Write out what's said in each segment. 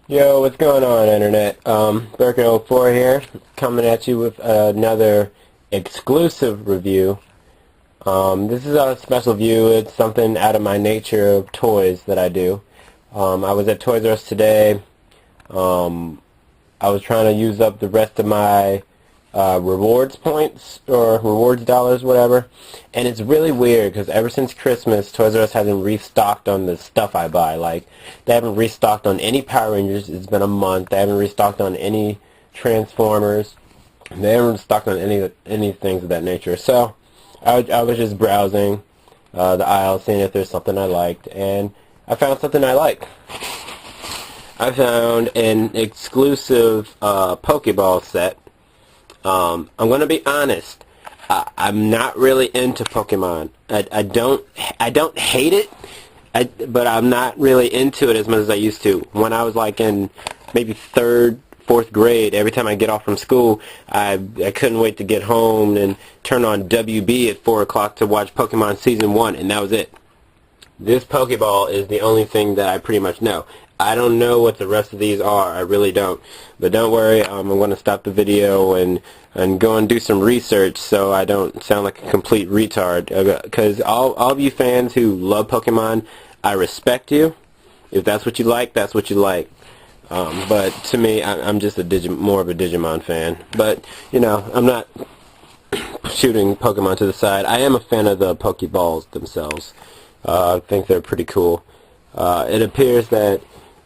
Yo, what's going on, Internet? Burkin04 here, coming at you with another exclusive review. This is a special view. It's something out of my nature of toys that I do. I was at Toys R Us today. I was trying to use up the rest of my rewards points or rewards dollars, whatever. And it's really weird because ever since Christmas, Toys R Us hasn't restocked on the stuff I buy. Like, they haven't restocked on any Power Rangers. It's been a month. They haven't restocked on any Transformers. They haven't restocked on any things of that nature. So I was just browsing the aisle, seeing if there's something I liked, and I found something I like. I found an exclusive Pokeball set. I'm gonna be honest. I'm not really into Pokemon. I don't hate it, but I'm not really into it as much as I used to. When I was like in maybe 3rd, 4th grade, every time I get off from school, I couldn't wait to get home and turn on WB at 4 o'clock to watch Pokemon Season 1, and that was it. This Pokeball is the only thing that I pretty much know. I don't know what the rest of these are. I really don't. But don't worry, I'm going to stop the video and go and do some research so I don't sound like a complete retard. Because all of you fans who love Pokemon, I respect you. If that's what you like, that's what you like. But to me, I'm just more of a Digimon fan. But, you know, I'm not shooting Pokemon to the side. I am a fan of the Pokeballs themselves. I think they're pretty cool. It appears that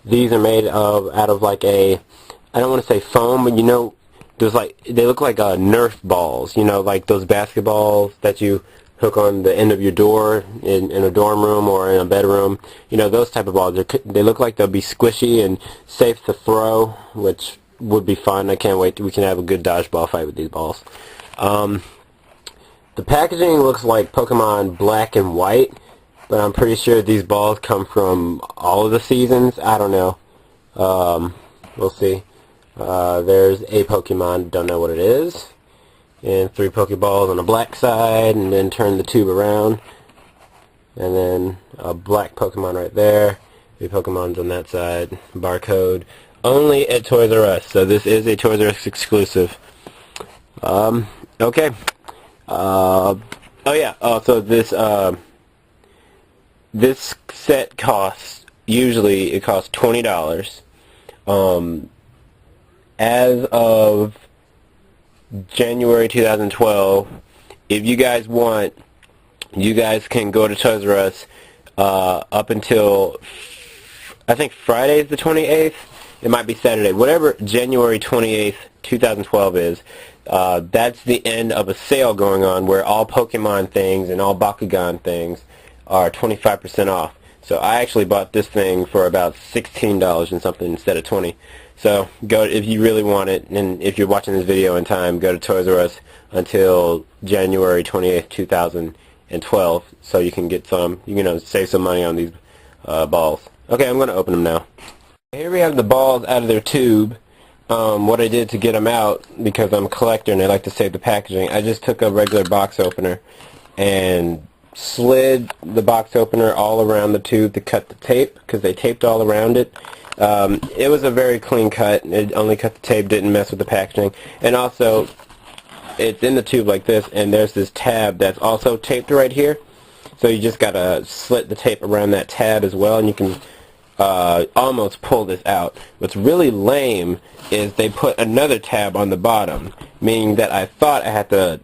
these are made out of like I don't want to say foam, but you know, they look like Nerf balls. You know, like those basketballs that you hook on the end of your door in a dorm room or in a bedroom. You know, those type of balls. They look like they'll be squishy and safe to throw, which would be fun. I can't wait. We can have a good dodgeball fight with these balls. The packaging looks like Pokemon Black and White, but I'm pretty sure these balls come from all of the seasons. I don't know. We'll see. There's a Pokemon, don't know what it is. And 3 Pokeballs on the black side, and then turn the tube around. And then a black Pokemon right there. 3 Pokemons on that side. Barcode. Only at Toys R Us. So this is a Toys R Us exclusive. Okay. Oh yeah. Also, this set usually it costs $20. As of January 2012, if you guys want, you guys can go to Toys R Us up until, I think Friday is the 28th. It might be Saturday. Whatever January 28th, 2012 is, that's the end of a sale going on where all Pokemon things and all Bakugan things are 25% off. So I actually bought this thing for about $16 and something instead of $20. So go if you really want it, and if you're watching this video in time, go to Toys R Us until January 28th, 2012, so you can get some, save some money on these balls. Okay, I'm going to open them now. Here we have the balls out of their tube. What I did to get them out, because I'm a collector and I like to save the packaging, I just took a regular box opener and slid the box opener all around the tube to cut the tape, because they taped all around it. It was a very clean cut. It only cut the tape, didn't mess with the packaging. And also, it's in the tube like this, and there's this tab that's also taped right here. So you just gotta slit the tape around that tab as well, and you can almost pull this out. What's really lame is they put another tab on the bottom, meaning that I thought I had to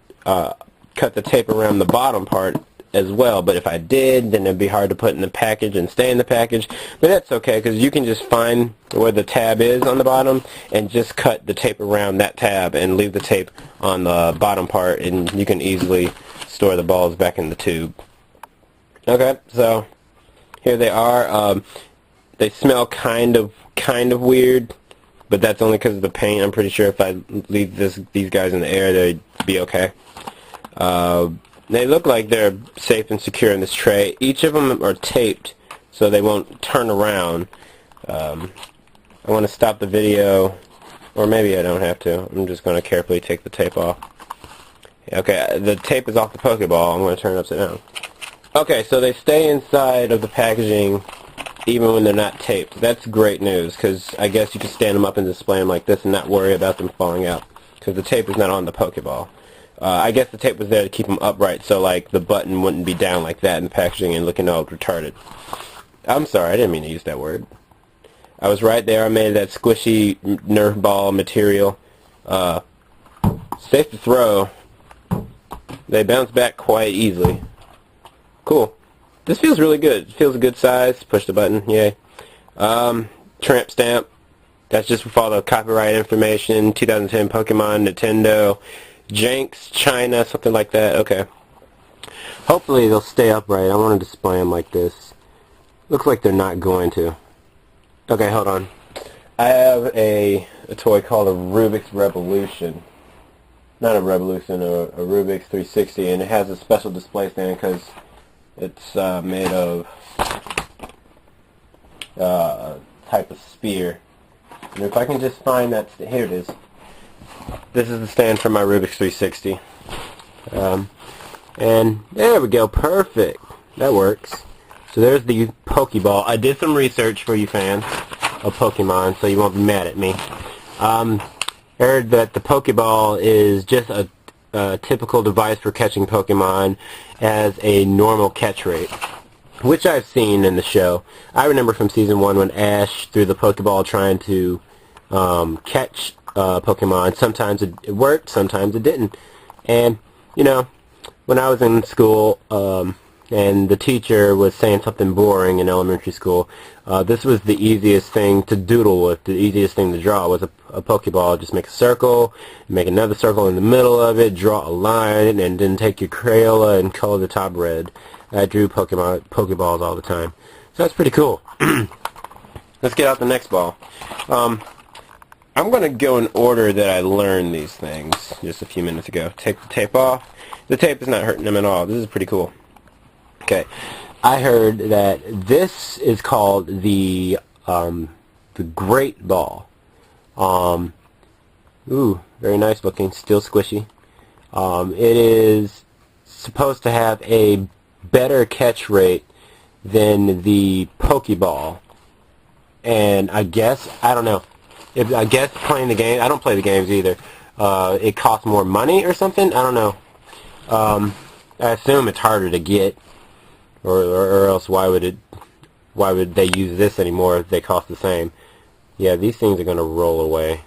cut the tape around the bottom part as well, but if I did, then it'd be hard to put in the package and stay in the package. But that's okay, because you can just find where the tab is on the bottom and just cut the tape around that tab and leave the tape on the bottom part, and you can easily store the balls back in the tube. Okay, so here they are. They smell kind of weird, but that's only because of the paint. I'm pretty sure if I leave these guys in the air, they'd be okay. They look like they're safe and secure in this tray. Each of them are taped so they won't turn around. I want to stop the video, or maybe I don't have to. I'm just going to carefully take the tape off. Okay, the tape is off the Pokeball. I'm going to turn it upside down. Okay, so they stay inside of the packaging even when they're not taped. That's great news, because I guess you can stand them up and display them like this and not worry about them falling out, because the tape is not on the Pokeball. I guess the tape was there to keep them upright, so like the button wouldn't be down like that in the packaging and looking all retarded. I'm sorry, I didn't mean to use that word. I was right there. I made that squishy Nerf ball material. Safe to throw. They bounce back quite easily. Cool. This feels really good. It feels a good size. Push the button. Yay. Tramp stamp. That's just with all the copyright information. 2010 Pokemon, Nintendo, Jenks, China, something like that. Okay. Hopefully they'll stay upright. I want to display them like this. Looks like they're not going to. Okay, hold on. I have a toy called a Rubik's Revolution. Not a Revolution, a Rubik's 360, and it has a special display stand because it's made of type of spear. And if I can just find that, here it is. This is the stand for my Rubik's 360. And there we go, perfect. That works. So there's the Pokeball. I did some research for you fans of Pokemon, so you won't be mad at me. Heard that the Pokeball is just a typical device for catching Pokemon as a normal catch rate, which I've seen in the show. I remember from Season 1 when Ash threw the Pokeball trying to catch Pokemon. Sometimes it worked, sometimes it didn't. And, you know, when I was in school, and the teacher was saying something boring in elementary school, this was the easiest thing to doodle with, the easiest thing to draw was a Pokeball. Just make a circle, make another circle in the middle of it, draw a line, and then take your Crayola and color the top red. I drew Pokeballs all the time. So that's pretty cool. Let's get out the next ball. I'm going to go in order that I learned these things just a few minutes ago. Take the tape off. The tape is not hurting them at all. This is pretty cool. Okay, I heard that this is called the Great Ball. Ooh, very nice looking, still squishy. It is supposed to have a better catch rate than the Pokeball. And I guess, I don't know. I guess playing the game, I don't play the games either. It costs more money or something? I don't know. I assume it's harder to get. Or else why would they use this anymore if they cost the same? Yeah, these things are going to roll away.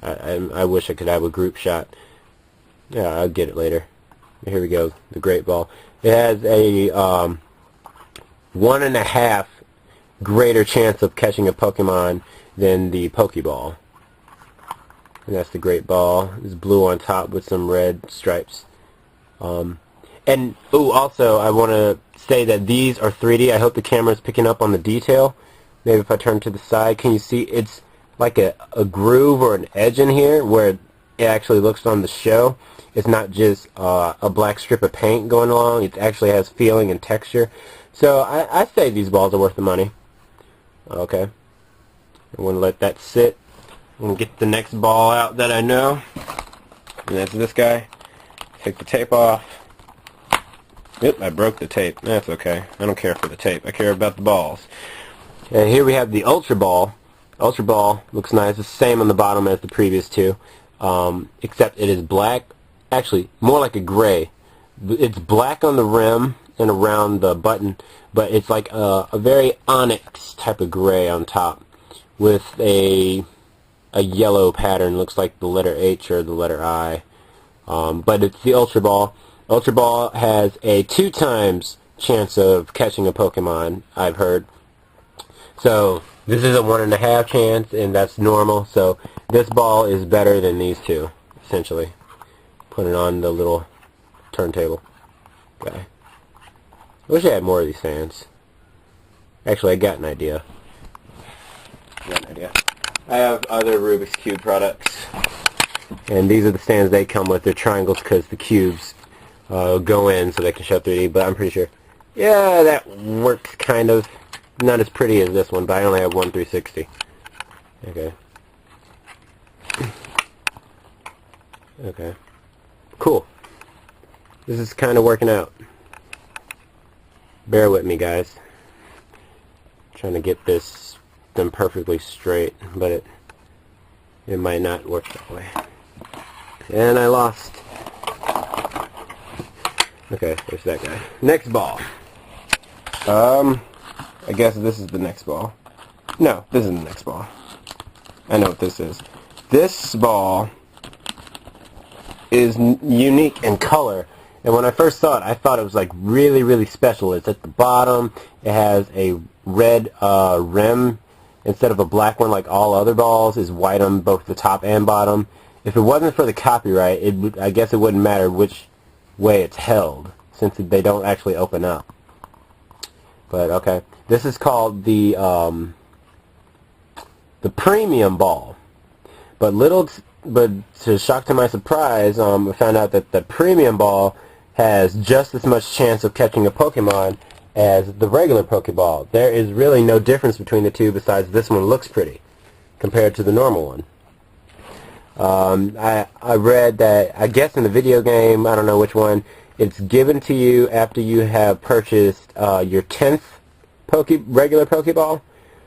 I wish I could have a group shot. Yeah, I'll get it later. Here we go, the Great Ball. It has a 1.5 greater chance of catching a Pokemon than the Pokeball. And that's the Great Ball. It's blue on top with some red stripes. And, ooh, also, I want to say that these are 3D. I hope the camera's picking up on the detail. Maybe if I turn to the side, can you see it's like a groove or an edge in here where it actually looks on the show. It's not just a black strip of paint going along. It actually has feeling and texture. So I say these balls are worth the money. Okay. I'm going to let that sit. I'm going to get the next ball out that I know. And that's this guy. Take the tape off. Yep, I broke the tape. That's okay. I don't care for the tape. I care about the balls. And here we have the Ultra Ball. Ultra Ball looks nice. It's the same on the bottom as the previous two, except it is black. Actually, more like a gray. It's black on the rim and around the button, but it's like a very onyx type of gray on top with a yellow pattern. Looks like the letter H or the letter I. But it's the Ultra Ball. Ultra Ball has a 2 times chance of catching a Pokemon, I've heard. So this is a 1.5 chance, and that's normal. So this ball is better than these two, essentially. Put it on the little turntable. Okay. I wish I had more of these stands. Actually, I got an idea. I have other Rubik's Cube products. And these are the stands they come with. They're triangles because the cubes go in so they can show 3D, but I'm pretty sure. Yeah, that works kind of. Not as pretty as this one, but I only have one 360. Okay. Okay. Cool. This is kind of working out. Bear with me, guys. trying to get them perfectly straight, but it might not work that way. And I lost. Okay, there's that guy. Next ball. I guess this is the next ball. No, this isn't the next ball. I know what this is. This ball is unique in color, and when I first saw it, I thought it was like really, really special. It's at the bottom. It has a red rim instead of a black one like all other balls. Is white on both the top and bottom. If it wasn't for the copyright, I guess it wouldn't matter which way it's held, since they don't actually open up. But okay, this is called the premium ball. But to shock to my surprise, I found out that the premium ball has just as much chance of catching a Pokemon as the regular Pokeball. There is really no difference between the two besides this one looks pretty compared to the normal one. I read that, I guess in the video game, I don't know which one, it's given to you after you have purchased your 10th regular Pokeball.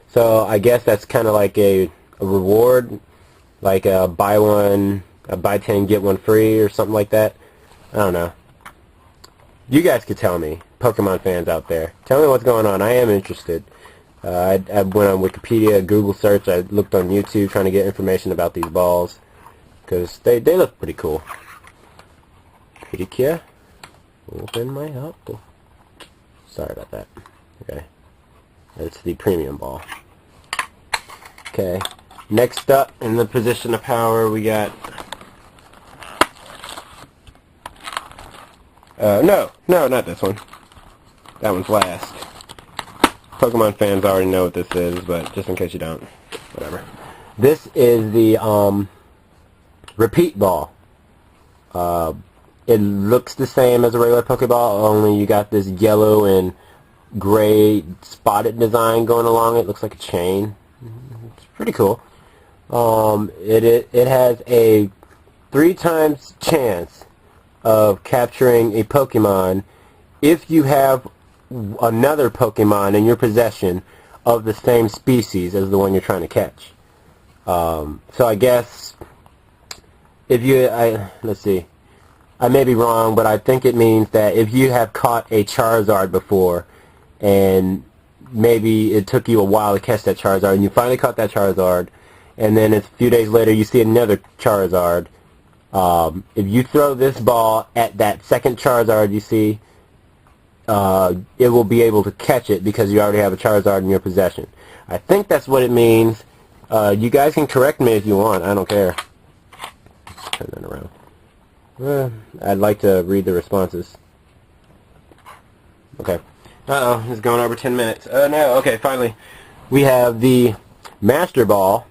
So I guess that's kind of like a reward, like a buy 10 get one free or something like that. I don't know. You guys could tell me, Pokemon fans out there. Tell me what's going on. I am interested. I went on Wikipedia, Google search. I looked on YouTube trying to get information about these balls because they look pretty cool. Pedicure. Open my apple. Sorry about that. Okay. That's the premium ball. Okay. Next up in the position of power we got... no, not this one. That one's last. Pokemon fans already know what this is, but just in case you don't, whatever. This is the repeat ball. It looks the same as a regular Pokeball, only you got this yellow and gray spotted design going along it. Looks like a chain. It's pretty cool. It has a 3 times chance of capturing a Pokemon if you have another Pokemon in your possession of the same species as the one you're trying to catch. So I guess if you, let's see, I may be wrong, but I think it means that if you have caught a Charizard before and maybe it took you a while to catch that Charizard and you finally caught that Charizard and then a few days later you see another Charizard, if you throw this ball at that second Charizard you see, it will be able to catch it because you already have a Charizard in your possession. I think that's what it means. You guys can correct me if you want. I don't care. Turn that around. I'd like to read the responses. Okay. Uh-oh, it's going over 10 minutes. Oh no, okay, finally. We have the Master Ball,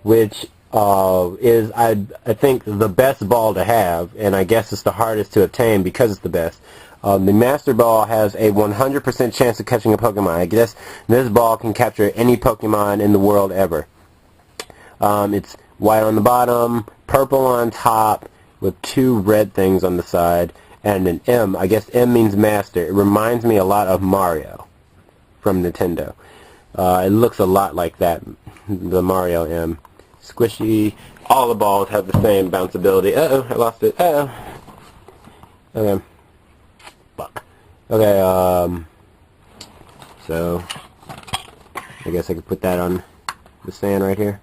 which is, I think, the best ball to have, and I guess it's the hardest to obtain because it's the best. The Master Ball has a 100% chance of catching a Pokemon. I guess this ball can capture any Pokemon in the world ever. It's white on the bottom, purple on top, with 2 red things on the side, and an M. I guess M means Master. It reminds me a lot of Mario from Nintendo. It looks a lot like that, the Mario M. Squishy. All the balls have the same bounceability. Uh-oh, I lost it. Uh-oh. Okay. Fuck. Okay, so I guess I could put that on the stand right here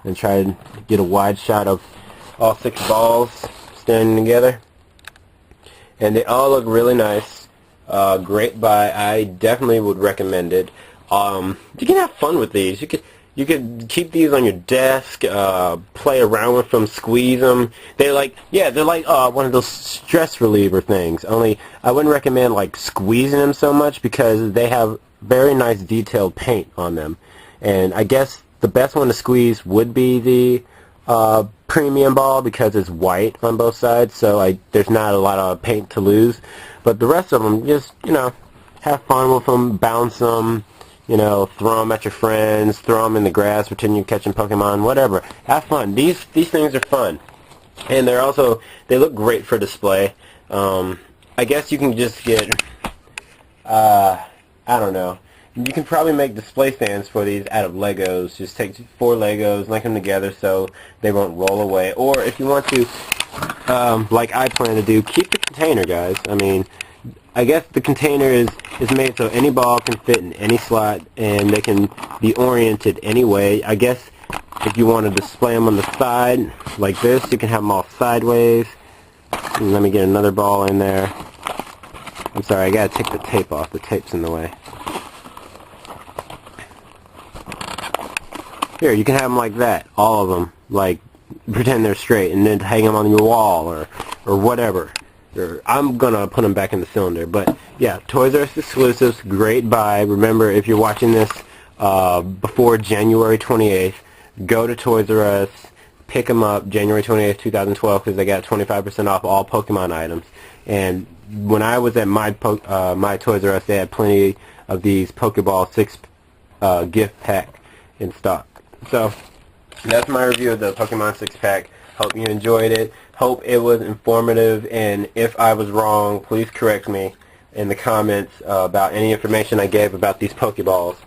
and try to get a wide shot of all 6 balls standing together. And they all look really nice. Great buy. I definitely would recommend it. You can have fun with these. You could keep these on your desk, play around with them, squeeze them. They're like one of those stress reliever things. Only I wouldn't recommend like squeezing them so much because they have very nice detailed paint on them. And I guess the best one to squeeze would be the premium ball because it's white on both sides, so there's not a lot of paint to lose. But the rest of them, just, have fun with them, bounce them, throw them at your friends, throw them in the grass, pretend you're catching Pokemon, whatever. Have fun. These things are fun. And they look great for display. I guess you can just get, I don't know. You can probably make display stands for these out of Legos. Just take 4 Legos, link them together so they won't roll away. Or if you want to, like I plan to do, keep the container, guys. I mean, I guess the container is made so any ball can fit in any slot and they can be oriented any way. I guess if you want to display them on the side like this, you can have them all sideways. And let me get another ball in there. I'm sorry, I gotta take the tape off. The tape's in the way. Here, you can have them like that, all of them, like pretend they're straight, and then hang them on your wall or whatever. I'm gonna put them back in the cylinder, but yeah, Toys R Us exclusives, great buy. Remember, if you're watching this before January 28th, go to Toys R Us, pick them up January 28th, 2012, because they got 25% off all Pokemon items. And when I was at my Toys R Us, they had plenty of these Pokeball 6 gift pack in stock. So that's my review of the Pokemon 6-pack. Hope you enjoyed it. Hope it was informative, and if I was wrong, please correct me in the comments about any information I gave about these Pokeballs.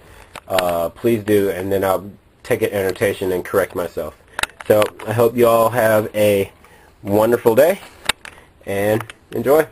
Please do, and then I'll take it annotation and correct myself. So I hope you all have a wonderful day, and enjoy.